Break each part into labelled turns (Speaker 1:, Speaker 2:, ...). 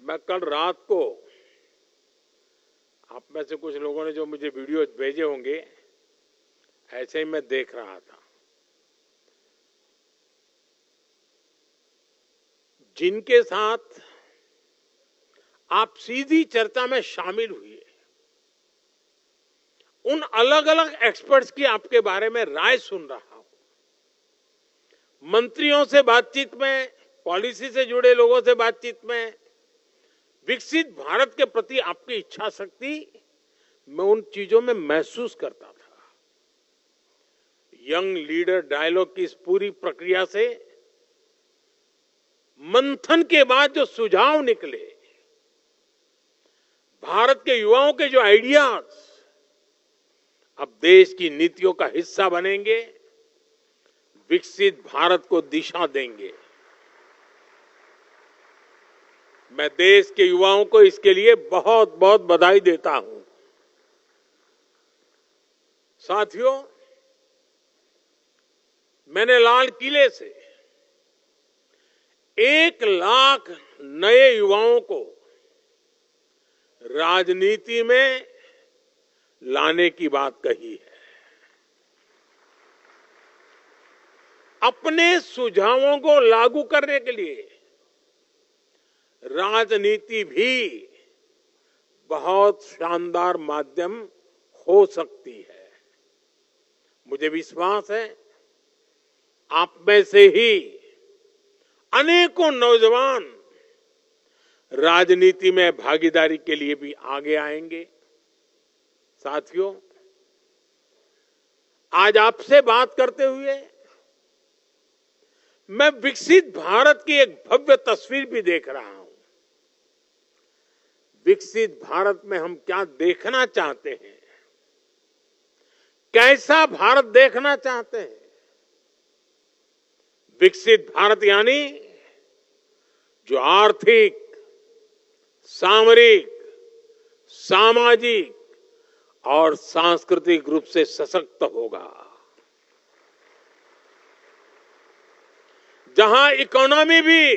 Speaker 1: मैं कल रात को, आप में से कुछ लोगों ने जो मुझे वीडियो भेजे होंगे, ऐसे ही मैं देख रहा था। जिनके साथ आप सीधी चर्चा में शामिल हुए, उन अलग अलग एक्सपर्ट्स की आपके बारे में राय सुन रहा हूं। मंत्रियों से बातचीत में, पॉलिसी से जुड़े लोगों से बातचीत में, विकसित भारत के प्रति आपकी इच्छा शक्ति मैं उन चीजों में महसूस करता था। यंग लीडर डायलॉग की इस पूरी प्रक्रिया से मंथन के बाद जो सुझाव निकले, भारत के युवाओं के जो आइडियाज अब देश की नीतियों का हिस्सा बनेंगे, विकसित भारत को दिशा देंगे। मैं देश के युवाओं को इसके लिए बहुत बहुत बधाई देता हूं। साथियों, मैंने लाल किले से 1 लाख नए युवाओं को राजनीति में लाने की बात कही है। अपने सुझावों को लागू करने के लिए राजनीति भी बहुत शानदार माध्यम हो सकती है। मुझे विश्वास है आप में से ही अनेकों नौजवान राजनीति में भागीदारी के लिए भी आगे आएंगे। साथियों, आज आपसे बात करते हुए मैं विकसित भारत की एक भव्य तस्वीर भी देख रहा हूं। विकसित भारत में हम क्या देखना चाहते हैं, कैसा भारत देखना चाहते हैं। विकसित भारत यानी जो आर्थिक, सामरिक, सामाजिक और सांस्कृतिक रूप से सशक्त होगा, जहां इकोनॉमी भी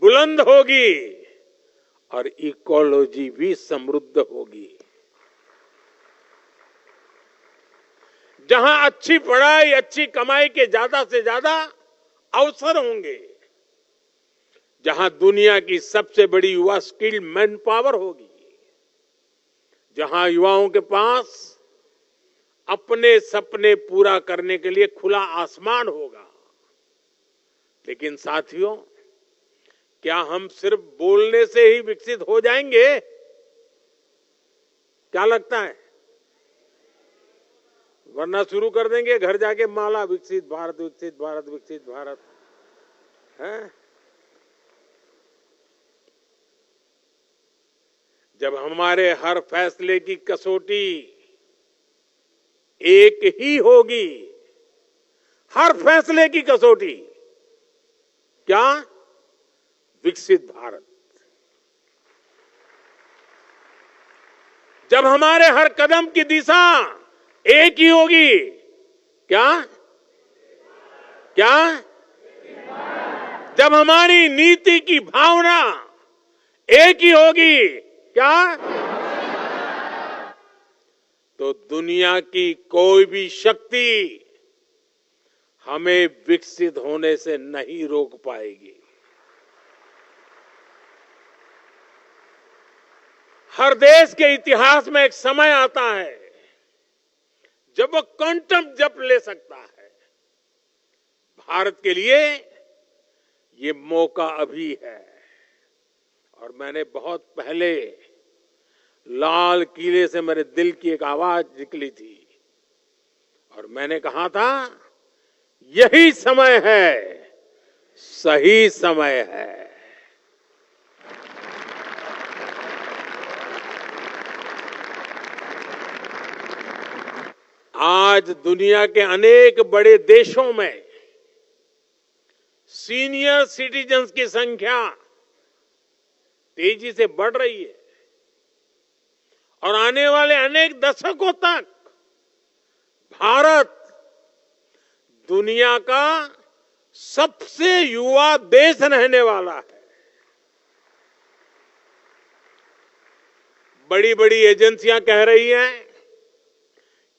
Speaker 1: बुलंद होगी और इकोलॉजी भी समृद्ध होगी, जहां अच्छी पढ़ाई, अच्छी कमाई के ज्यादा से ज्यादा अवसर होंगे, जहां दुनिया की सबसे बड़ी युवा स्किल्ड मैन पावर होगी, जहां युवाओं के पास अपने सपने पूरा करने के लिए खुला आसमान होगा। लेकिन साथियों, क्या हम सिर्फ बोलने से ही विकसित हो जाएंगे? क्या लगता है? वरना शुरू कर देंगे घर जाके माला, विकसित भारत, विकसित भारत, विकसित भारत है। जब हमारे हर फैसले की कसौटी एक ही होगी, हर फैसले की कसौटी क्या? विकसित भारत। जब हमारे हर कदम की दिशा एक ही होगी, क्या? क्या? जब हमारी नीति की भावना एक ही होगी, क्या? तो दुनिया की कोई भी शक्ति हमें विकसित होने से नहीं रोक पाएगी। हर देश के इतिहास में एक समय आता है जब वो क्वांटम जंप ले सकता है। भारत के लिए ये मौका अभी है। और मैंने बहुत पहले लाल किले से मेरे दिल की एक आवाज निकली थी और मैंने कहा था, यही समय है, सही समय है। आज दुनिया के अनेक बड़े देशों में सीनियर सिटीजन्स की संख्या तेजी से बढ़ रही है और आने वाले अनेक दशकों तक भारत दुनिया का सबसे युवा देश रहने वाला है। बड़ी बड़ी एजेंसियां कह रही हैं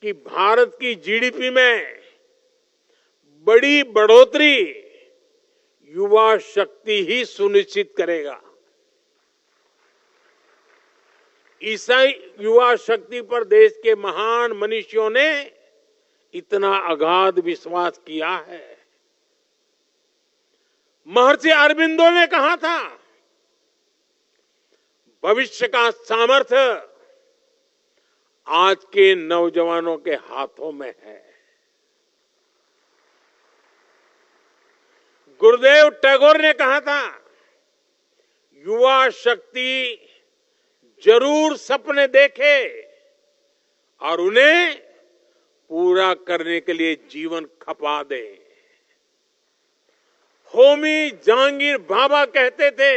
Speaker 1: कि भारत की जीडीपी में बड़ी बढ़ोतरी युवा शक्ति ही सुनिश्चित करेगा। इसी युवा शक्ति पर देश के महान मनीषियों ने इतना अगाध विश्वास किया है। महर्षि अरबिंदो ने कहा था, भविष्य का सामर्थ्य आज के नौजवानों के हाथों में है। गुरुदेव टैगोर ने कहा था, युवा शक्ति जरूर सपने देखे और उन्हें पूरा करने के लिए जीवन खपा दे। होमी जहांगीर भाभा कहते थे,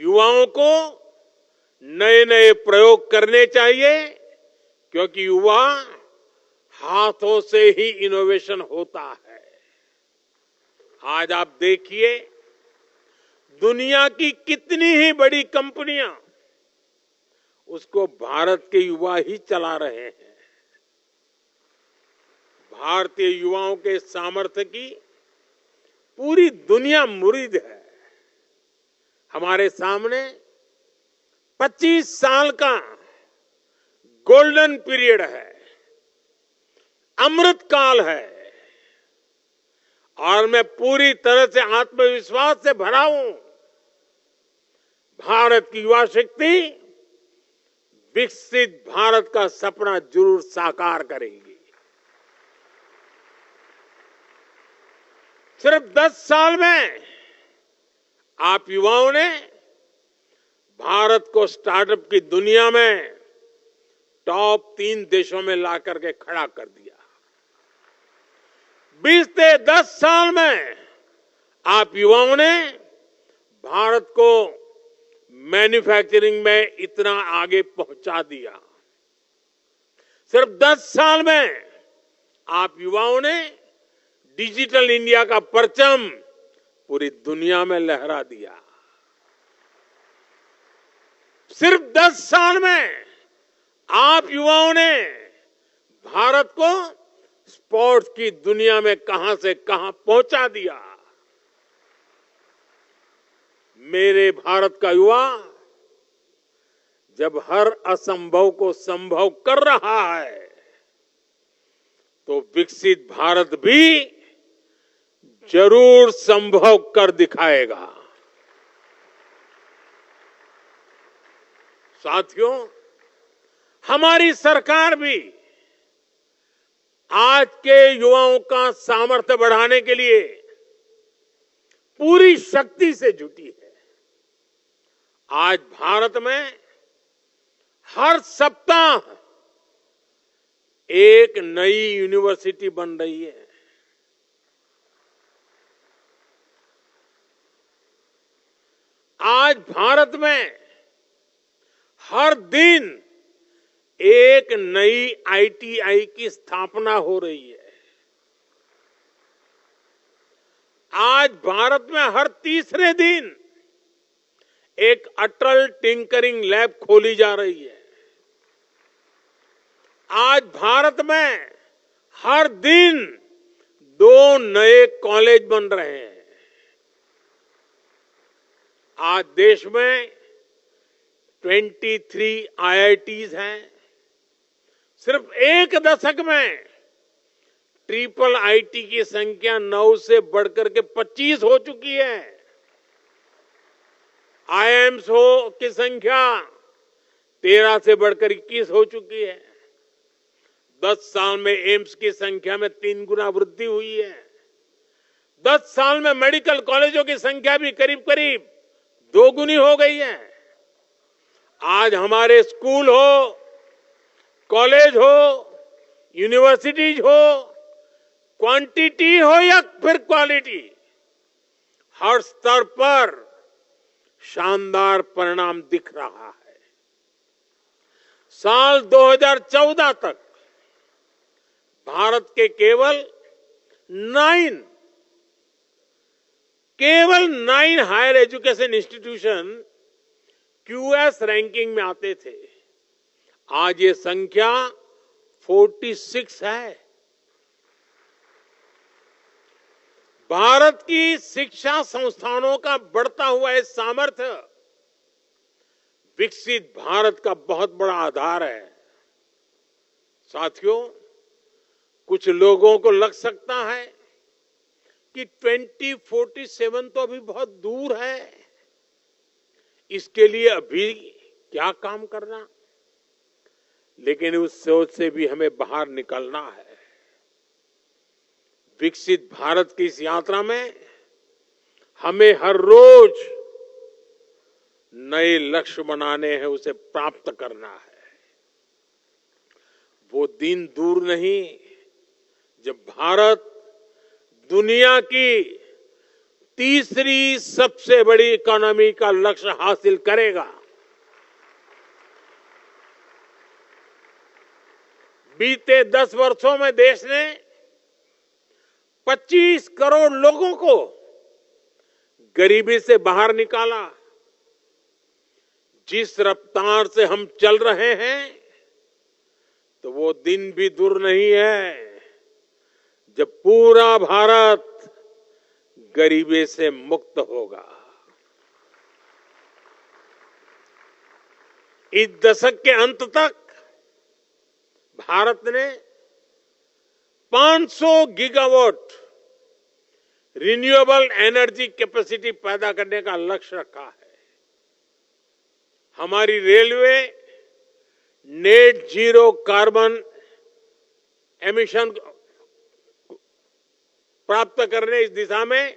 Speaker 1: युवाओं को नए नए प्रयोग करने चाहिए क्योंकि युवा हाथों से ही इनोवेशन होता है। आज आप देखिए, दुनिया की कितनी ही बड़ी कंपनियां उसको भारत के युवा ही चला रहे हैं। भारतीय युवाओं के सामर्थ्य की पूरी दुनिया मुरीद है। हमारे सामने 25 साल का गोल्डन पीरियड है, अमृत काल है और मैं पूरी तरह से आत्मविश्वास से भरा हूं। भारत की युवा शक्ति विकसित भारत का सपना जरूर साकार करेगी। सिर्फ 10 साल में आप युवाओं ने भारत को स्टार्टअप की दुनिया में टॉप 3 देशों में ला करके खड़ा कर दिया। 20 से 10 साल में आप युवाओं ने भारत को मैन्युफैक्चरिंग में इतना आगे पहुंचा दिया। सिर्फ 10 साल में आप युवाओं ने डिजिटल इंडिया का परचम पूरी दुनिया में लहरा दिया। सिर्फ 10 साल में आप युवाओं ने भारत को स्पोर्ट्स की दुनिया में कहां से कहां पहुंचा दिया। मेरे भारत का युवा जब हर असंभव को संभव कर रहा है तो विकसित भारत भी जरूर संभव कर दिखाएगा। साथियों, हमारी सरकार भी आज के युवाओं का सामर्थ्य बढ़ाने के लिए पूरी शक्ति से जुटी है। आज भारत में हर सप्ताह एक नई यूनिवर्सिटी बन रही है। आज भारत में हर दिन एक नई आईटीआई की स्थापना हो रही है। आज भारत में हर तीसरे दिन एक अटल टिंकरिंग लैब खोली जा रही है। आज भारत में हर दिन 2 नए कॉलेज बन रहे हैं। आज देश में 23 आईआईटीज हैं। सिर्फ एक दशक में ट्रिपल आईटी की संख्या 9 से बढ़कर के 25 हो चुकी है। आईआईएम्स की संख्या 13 से बढ़कर 21 हो चुकी है। 10 साल में एम्स की संख्या में 3 गुना वृद्धि हुई है। 10 साल में मेडिकल कॉलेजों की संख्या भी करीब करीब 2 गुनी हो गई है। आज हमारे स्कूल हो, कॉलेज हो, यूनिवर्सिटीज हो, क्वांटिटी हो या फिर क्वालिटी, हर स्तर पर शानदार परिणाम दिख रहा है। साल 2014 तक भारत के केवल 9 higher education institution QS ranking में आते थे। आज ये संख्या 46 है। भारत की शिक्षा संस्थानों का बढ़ता हुआ ये सामर्थ्य विकसित भारत का बहुत बड़ा आधार है। साथियों, कुछ लोगों को लग सकता है कि 2047 तो अभी बहुत दूर है, इसके लिए अभी क्या काम करना। लेकिन उस सोच से भी हमें बाहर निकलना है। विकसित भारत की इस यात्रा में हमें हर रोज नए लक्ष्य बनाने हैं, उसे प्राप्त करना है। वो दिन दूर नहीं जब भारत दुनिया की तीसरी सबसे बड़ी इकोनॉमी का लक्ष्य हासिल करेगा। बीते 10 वर्षों में देश ने 25 करोड़ लोगों को गरीबी से बाहर निकाला। जिस रफ्तार से हम चल रहे हैं तो वो दिन भी दूर नहीं है जब पूरा भारत गरीबी से मुक्त होगा। इस दशक के अंत तक भारत ने 500 गीगावाट रिन्यूएबल एनर्जी कैपेसिटी पैदा करने का लक्ष्य रखा है। हमारी railway net zero carbon emission प्राप्त करने इस दिशा में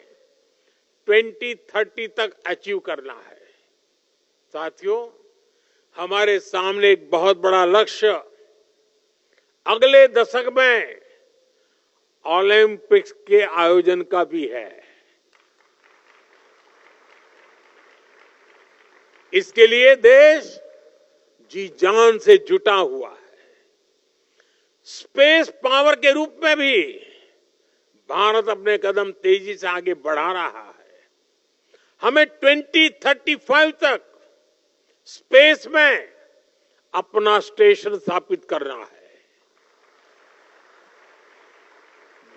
Speaker 1: 2030 तक अचीव करना है। साथियों, हमारे सामने एक बहुत बड़ा लक्ष्य अगले दशक में ओलंपिक्स के आयोजन का भी है। इसके लिए देश जी जान से जुटा हुआ है। स्पेस पावर के रूप में भी भारत अपने कदम तेजी से आगे बढ़ा रहा है। हमें 2035 तक स्पेस में अपना स्टेशन स्थापित करना है।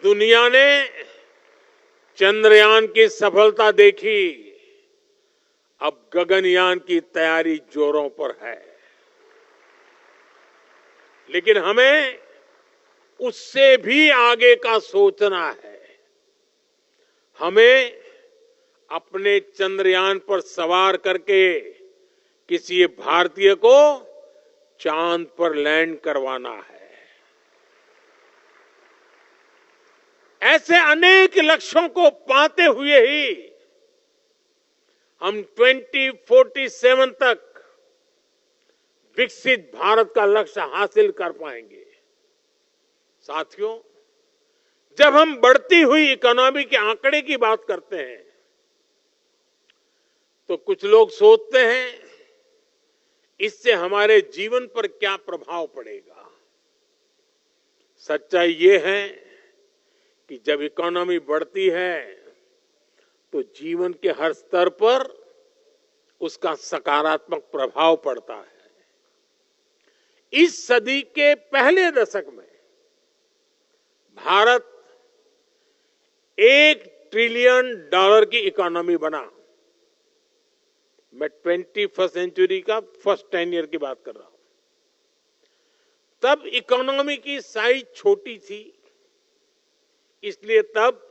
Speaker 1: दुनिया ने चंद्रयान की सफलता देखी, अब गगनयान की तैयारी जोरों पर है। लेकिन हमें उससे भी आगे का सोचना है। हमें अपने चंद्रयान पर सवार करके किसी भारतीय को चांद पर लैंड करवाना है। ऐसे अनेक लक्ष्यों को पाते हुए ही हम 2047 तक विकसित भारत का लक्ष्य हासिल कर पाएंगे। साथियों, जब हम बढ़ती हुई इकोनॉमी के आंकड़े की बात करते हैं तो कुछ लोग सोचते हैं इससे हमारे जीवन पर क्या प्रभाव पड़ेगा। सच्चाई ये है कि जब इकोनॉमी बढ़ती है तो जीवन के हर स्तर पर उसका सकारात्मक प्रभाव पड़ता है। इस सदी के पहले दशक में भारत $1 ट्रिलियन की इकोनॉमी बना। मैं 21st सेंचुरी का फर्स्ट 10 ईयर की बात कर रहा हूं। तब इकोनॉमी की साइज छोटी थी, इसलिए तब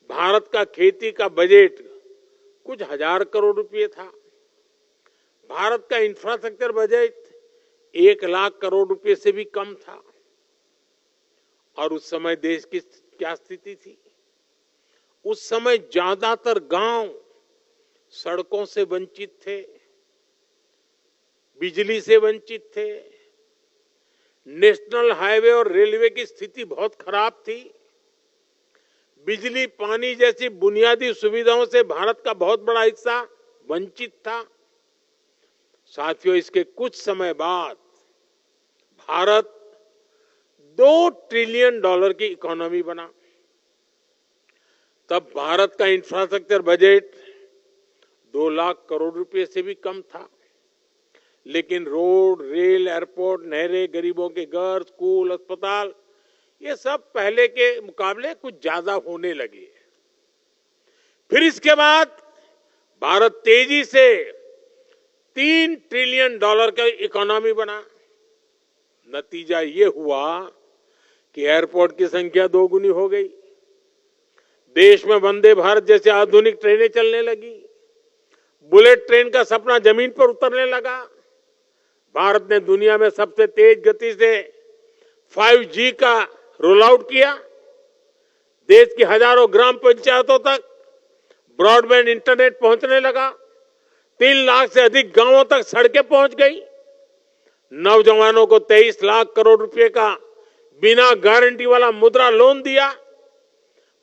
Speaker 1: भारत का खेती का बजट कुछ हजार करोड़ रुपए था। भारत का इंफ्रास्ट्रक्चर बजट 1 लाख करोड़ रुपए से भी कम था। और उस समय देश की क्या स्थिति थी? उस समय ज्यादातर गांव सड़कों से वंचित थे, बिजली से वंचित थे, नेशनल हाईवे और रेलवे की स्थिति बहुत खराब थी। बिजली, पानी जैसी बुनियादी सुविधाओं से भारत का बहुत बड़ा हिस्सा वंचित था। साथियों, इसके कुछ समय बाद भारत $2 ट्रिलियन की इकोनॉमी बना। तब भारत का इंफ्रास्ट्रक्चर बजट 2 लाख करोड़ रुपए से भी कम था। लेकिन रोड, रेल, एयरपोर्ट, नहरें, गरीबों के घर, स्कूल, अस्पताल, ये सब पहले के मुकाबले कुछ ज्यादा होने लगे। फिर इसके बाद भारत तेजी से $3 ट्रिलियन का इकोनॉमी बना। नतीजा ये हुआ कि एयरपोर्ट की संख्या 2 गुनी हो गई। देश में वंदे भारत जैसे आधुनिक ट्रेनें चलने लगी। बुलेट ट्रेन का सपना जमीन पर उतरने लगा। भारत ने दुनिया में सबसे तेज गति से 5G का रोल आउट किया। देश की हजारों ग्राम पंचायतों तक ब्रॉडबैंड इंटरनेट पहुंचने लगा। 3 लाख से अधिक गांवों तक सड़कें पहुंच गई। नौजवानों को 23 लाख करोड़ रुपए का बिना गारंटी वाला मुद्रा लोन दिया।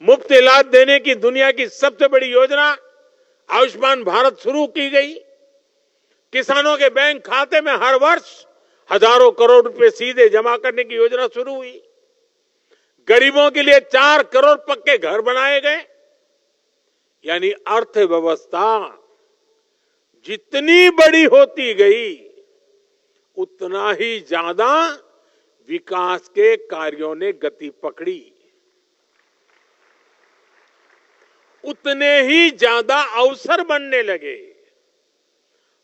Speaker 1: मुफ्त इलाज देने की दुनिया की सबसे बड़ी योजना आयुष्मान भारत शुरू की गई। किसानों के बैंक खाते में हर वर्ष हजारों करोड़ रुपए सीधे जमा करने की योजना शुरू हुई। गरीबों के लिए 4 करोड़ पक्के घर बनाए गए। यानी अर्थव्यवस्था जितनी बड़ी होती गई, उतना ही ज्यादा विकास के कार्यों ने गति पकड़ी, उतने ही ज्यादा अवसर बनने लगे।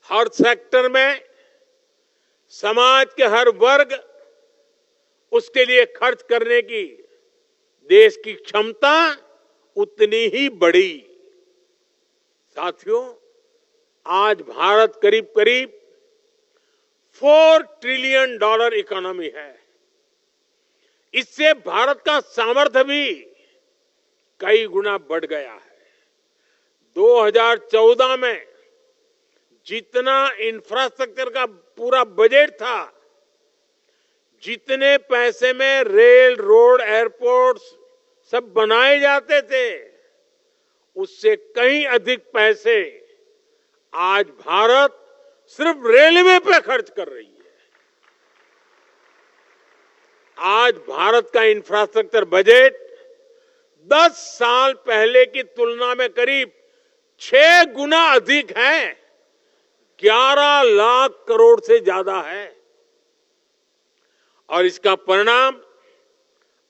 Speaker 1: हर सेक्टर में समाज के हर वर्ग उसके लिए खर्च करने की देश की क्षमता उतनी ही बढ़ी। साथियों, आज भारत करीब करीब $4 ट्रिलियन इकोनॉमी है। इससे भारत का सामर्थ्य भी कई गुना बढ़ गया है। 2014 में जितना इंफ्रास्ट्रक्चर का पूरा बजट था, जितने पैसे में रेल, रोड, एयरपोर्ट सब बनाए जाते थे, उससे कहीं अधिक पैसे आज भारत सिर्फ रेलवे पे खर्च कर रही है। आज भारत का इंफ्रास्ट्रक्चर बजट 10 साल पहले की तुलना में करीब 6 गुना अधिक है। 11 लाख करोड़ से ज्यादा है। और इसका परिणाम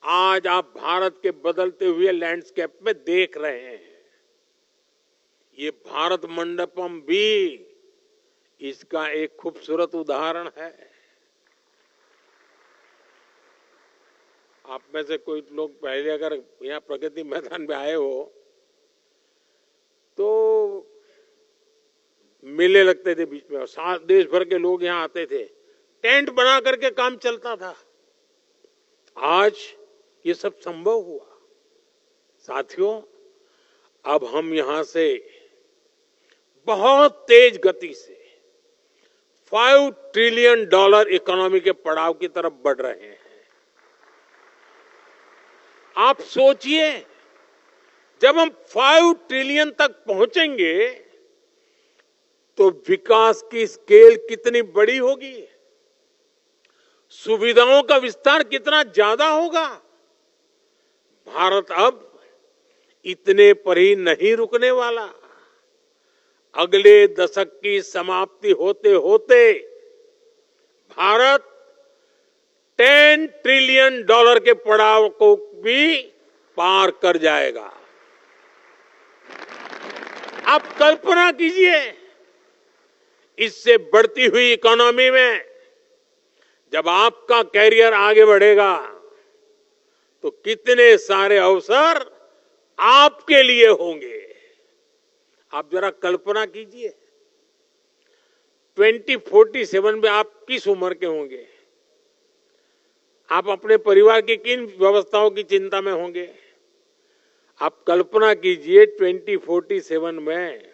Speaker 1: आज आप भारत के बदलते हुए लैंडस्केप में देख रहे हैं। ये भारत मंडपम भी इसका एक खूबसूरत उदाहरण है। आप में से कोई लोग पहले अगर यहाँ प्रगति मैदान में आए हो तो मेले लगते थे बीच में, और देश भर के लोग यहाँ आते थे। टेंट बना करके काम चलता था। आज ये सब संभव हुआ। साथियों, अब हम यहां से बहुत तेज गति से $5 ट्रिलियन इकोनॉमी के पड़ाव की तरफ बढ़ रहे हैं। आप सोचिए, जब हम 5 ट्रिलियन तक पहुंचेंगे तो विकास की स्केल कितनी बड़ी होगी, सुविधाओं का विस्तार कितना ज्यादा होगा। भारत अब इतने पर ही नहीं रुकने वाला। अगले दशक की समाप्ति होते होते भारत $10 ट्रिलियन के पड़ाव को भी पार कर जाएगा। आप कल्पना कीजिए, इससे बढ़ती हुई इकोनॉमी में जब आपका कैरियर आगे बढ़ेगा तो कितने सारे अवसर आपके लिए होंगे। आप जरा कल्पना कीजिए, 2047 में आप किस उम्र के होंगे? आप अपने परिवार की किन व्यवस्थाओं की चिंता में होंगे? आप कल्पना कीजिए 2047 में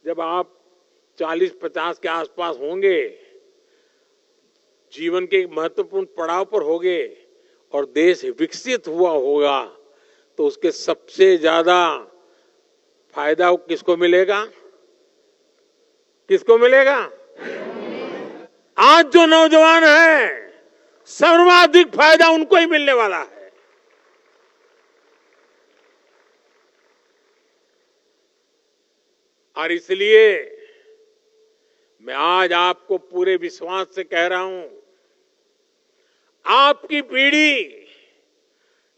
Speaker 1: जब आप 40-50 के आसपास होंगे, जीवन के एक महत्वपूर्ण पड़ाव पर होंगे और देश विकसित हुआ होगा, तो उसके सबसे ज्यादा फायदा किसको मिलेगा? किसको मिलेगा? आज जो नौजवान है, सर्वाधिक फायदा उनको ही मिलने वाला है। और इसलिए मैं आज आपको पूरे विश्वास से कह रहा हूं, आपकी पीढ़ी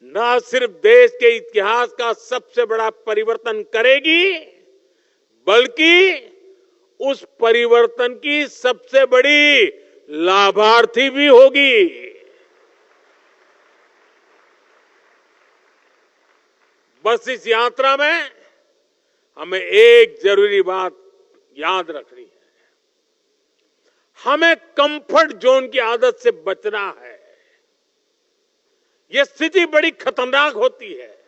Speaker 1: न सिर्फ देश के इतिहास का सबसे बड़ा परिवर्तन करेगी, बल्कि उस परिवर्तन की सबसे बड़ी लाभार्थी भी होगी। बस इस यात्रा में हमें एक जरूरी बात याद रखनी है, हमें कंफर्ट जोन की आदत से बचना है। यह स्थिति बड़ी खतरनाक होती है।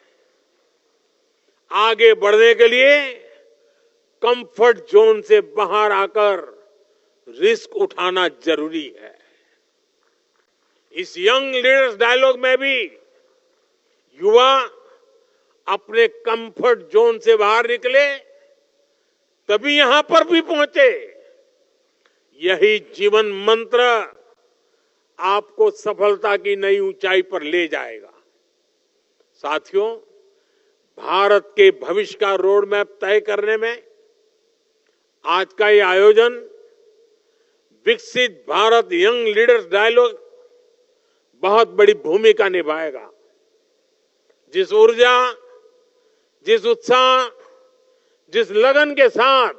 Speaker 1: आगे बढ़ने के लिए कंफर्ट जोन से बाहर आकर रिस्क उठाना जरूरी है। इस यंग लीडर्स डायलॉग में भी युवा अपने कंफर्ट जोन से बाहर निकले, तभी यहां पर भी पहुंचे। यही जीवन मंत्र आपको सफलता की नई ऊंचाई पर ले जाएगा। साथियों, भारत के भविष्य का रोड मैप तय करने में आज का ये आयोजन विकसित भारत यंग लीडर्स डायलॉग बहुत बड़ी भूमिका निभाएगा। जिस ऊर्जा, जिस उत्साह, जिस लगन के साथ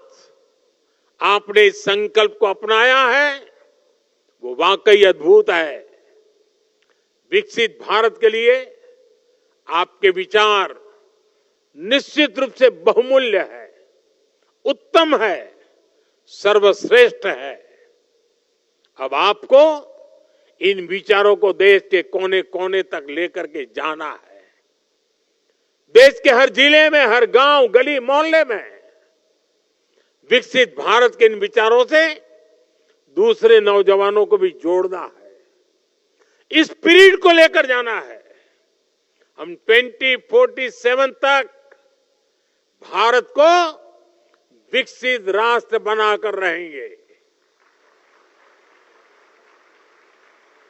Speaker 1: आपने इस संकल्प को अपनाया है, वो वाकई अद्भुत है। विकसित भारत के लिए आपके विचार निश्चित रूप से बहुमूल्य है, उत्तम है, सर्वश्रेष्ठ है। अब आपको इन विचारों को देश के कोने कोने तक लेकर के जाना है। देश के हर जिले में, हर गांव, गली, मोहल्ले में विकसित भारत के इन विचारों से दूसरे नौजवानों को भी जोड़ना है। इस स्पिरिट को लेकर जाना है। हम 2047 तक भारत को विकसित राष्ट्र बनाकर रहेंगे।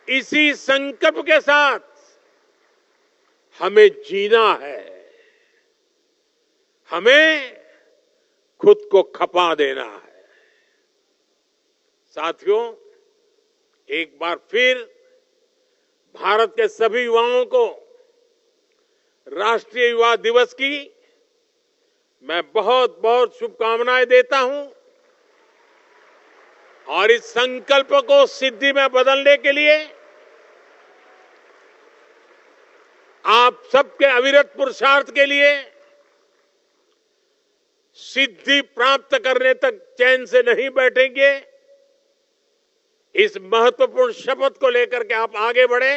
Speaker 1: इसी संकल्प के साथ हमें जीना है, हमें खुद को खपा देना है। साथियों, एक बार फिर भारत के सभी युवाओं को राष्ट्रीय युवा दिवस की मैं बहुत बहुत शुभकामनाएं देता हूं और इस संकल्प को सिद्धि में बदलने के लिए आप सबके अविरत पुरुषार्थ के लिए सिद्धि प्राप्त करने तक चैन से नहीं बैठेंगे। इस महत्वपूर्ण शपथ को लेकर के आप आगे बढ़े।